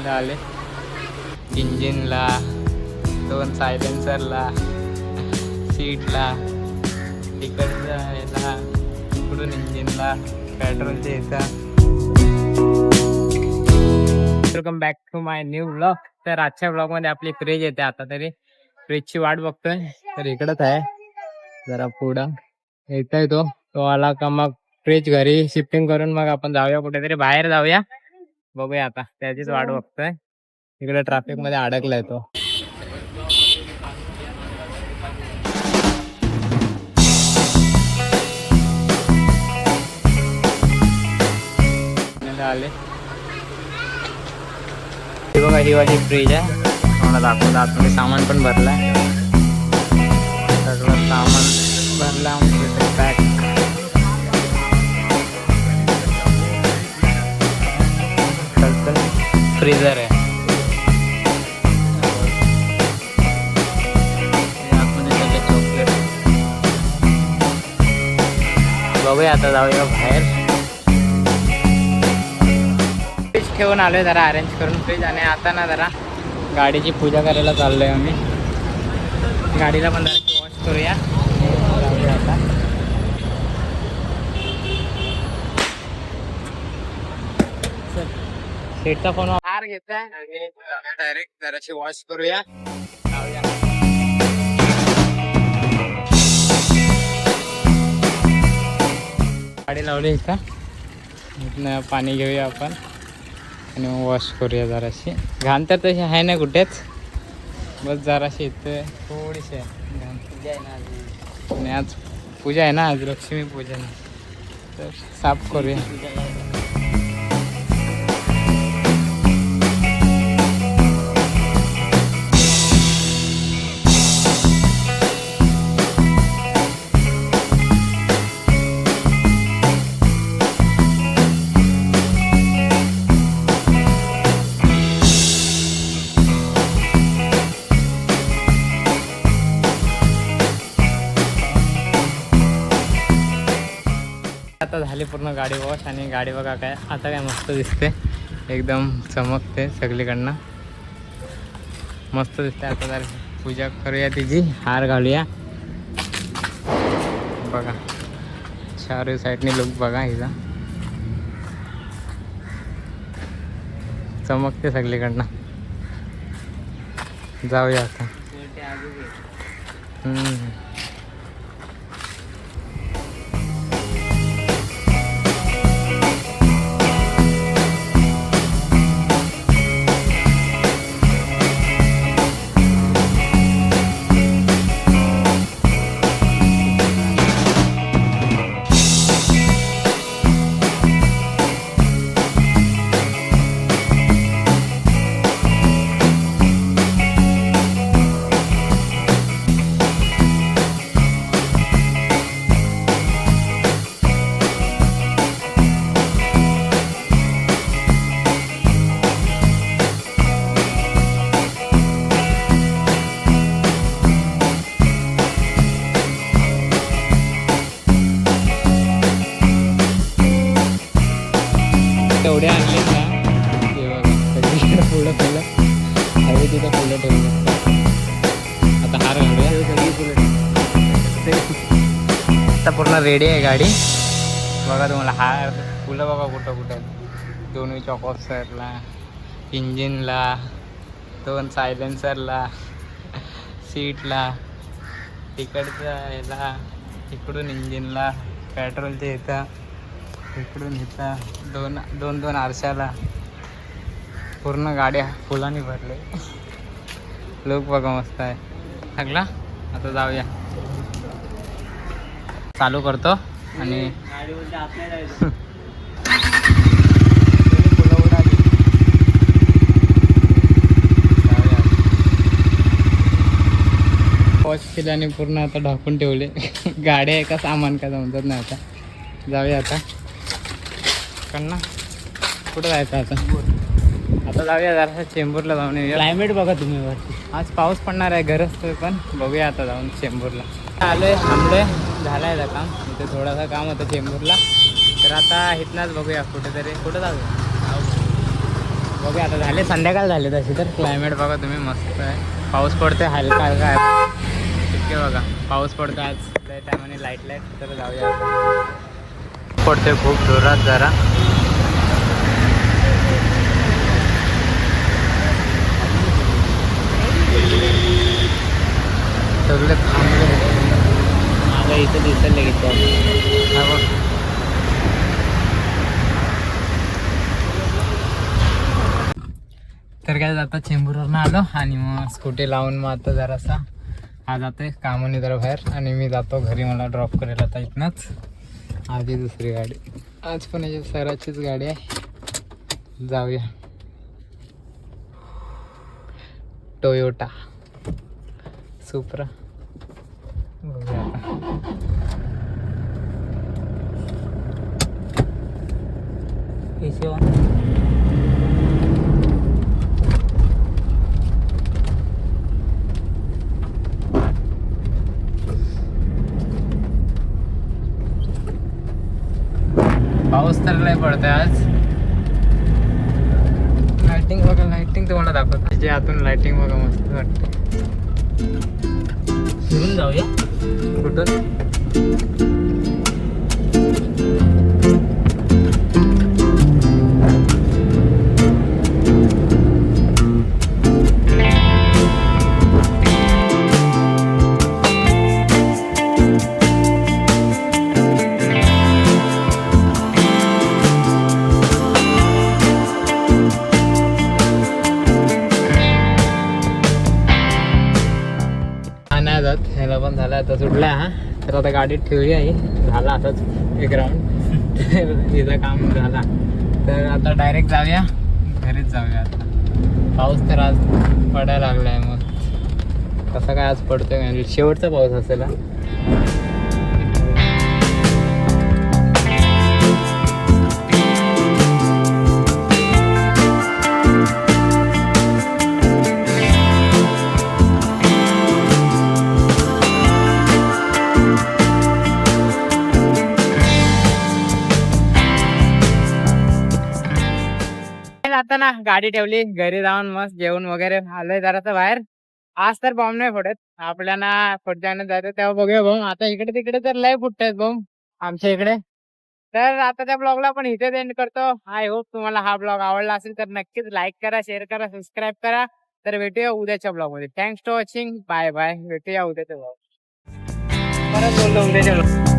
आले इंजिनला, 2 सायलेन्सरला, सीटला, तिकडचा याला, इकडून इंजिनला, पेट्रोलच्या इथं. Welcome back to my new blog. तर आजच्या ब्लॉग मध्ये आपली फ्रीज येते. आता तरी फ्रीजची वाट बघतोय. तर इकडंच आहे जरा पुढं येतोय तो आला का मग फ्रीज घरी शिफ्टिंग करून मग आपण जाऊया कुठेतरी बाहेर जाऊया. बघूया आता त्याचीच वाट बघतोय. इकडे ट्रॅफिक मध्ये अडकलाय तो. आले ही बघा, ही वाली फ्रीज आहे. मला दाखवलं आतमध्ये सामान पण भरलाय. सगळं सामान भरला. पॅक फ्रीजर आहे. चॉकलेट बघूया आता जाऊया बाहेर. फ्रीज ठेवून आलोय जरा अरेंज करून फ्रीज. आणि आता ना जरा गाडीची पूजा करायला चाललोय आम्ही. गाडीला पण जरा वॉश करूया. आता सीटचा फोन हार घेतलाय आणि डायरेक्ट जराशी वॉश करूया. गाडी लावली इथं. इथनं पाणी घेऊया आपण आणि वॉश करूया जराशी. घाण तर तशी आहे ना कुठेच, बस जराशी इथं थोडीशी घाण. पूजा आहे ना आणि आज पूजा आहे ना, आज लक्ष्मी पूजन. तर साफ करूया. आता झाली पूर्ण गाडी वॉश. आणि गाडी बघा काय आता काय मस्त दिसते, एकदम चमकते सगळीकडनं, मस्त दिसते. आता जर पूजा करूया तिची, हार घालूया. बघा चारही साईडनी लुक बघा हिचा, चमकते सगळीकडनं. जाऊया आता. तेवढे आणले ना ते बघा, सगळीकडे फुलं फुलं हवे तिथं फुलं ठेवलं. आता हार घालूया. सगळी फुलं आता पूर्ण रेडी आहे गाडी. बघा तुम्हाला हार फुलं बघा कुठं कुठं. दोन्ही चॉकॉप्सरला, इंजिनला, 2 सायलेन्सरला, सीटला, तिकडच्या याला, इकडून इंजिनला, पेट्रोलच्या इथं, इकडून इथं, दोन आरशाला. पूर्ण गाड्या फुलांनी भरले. लोक बघा मस्त आहे सगळा. आता जाऊया, चालू करतो. आणि वॉश केले आणि पूर्ण आता ढाकून ठेवले. गाड्या एका सामान का समजत नाही. आता जाऊया. आता कन्ना कुठं जायचं आता? आता जाऊया जरा चेंबूरला जाऊन येऊया. क्लायमेट बघा तुम्ही वरती. आज पाऊस पडणार आहे गरजतोय, पण बघूया आता जाऊन चेंबूरला. आलोय थांबलोय, झालाय आता काम. इथे थोडासा काम होतं चेंबूरला. तर आता इथनंच बघूया कुठेतरी. कुठं जाऊया? बघा आता झाले संध्याकाळ झाले तशी तर क्लायमेट बघा तुम्ही मस्त आहे. पाऊस पडतोय हलका हलका आहे इतके बघा पाऊस पडतो आज त्या टायमाने लाईट तर जाऊया पडतोय खूप जोरात जरा सगळे थांबले माझ्या इथं दिसले घेतो तर काय आता चेंबूरवरून आलो आणि मग स्कूटी लावून मग आता जरासा हा जातोय कामाने जरा बाहेर आणि मी जातो घरी मला ड्रॉप करायला आता इथनंच आधी दुसरी गाडी आज पण याची सराचीच गाडी आहे जाऊया टोयोटा सुप्रा बघूया आता पाऊस तर लय पडतोय आज लाइटिंग बघा लाइटिंग तुम्हाला दाखवतो जे आतून लाइटिंग बघा मस्त वाटते फिरून जाऊया कुठून ह्याला पण झाला आता सुटला हा तर आता गाडीत ठेवली आहे झाला आताच एक राऊंड तिचं काम झाला तर आता डायरेक्ट जाऊया घरीच जाऊया आता पाऊस तर आज पडायला लागला आहे मग कसा काय आज पडतोय शेवटचा पाऊस असेल आता ना गाडी ठेवली घरी जाऊन मस्त जेवण वगैरे आलोय जरासं बाहेर आज तर बॉम्ब नाही फोडत आपल्याला पुढच्याने जायचं तेव्हा बघूया बॉम्ब आता इकडे तिकडे तर लय फुटतात बॉम्ब आमच्या इकडे तर आता त्या ब्लॉगला पण इथेच एंड करतो आय होप तुम्हाला हा ब्लॉग आवडला असेल तर नक्कीच लाईक करा शेअर करा सबस्क्राईब करा तर भेटूया उद्याच्या ब्लॉग मध्ये thanks for watching bye bye भेटूया उद्याच्या ब्लॉग परत बोललो उद्याच्या ब्लॉग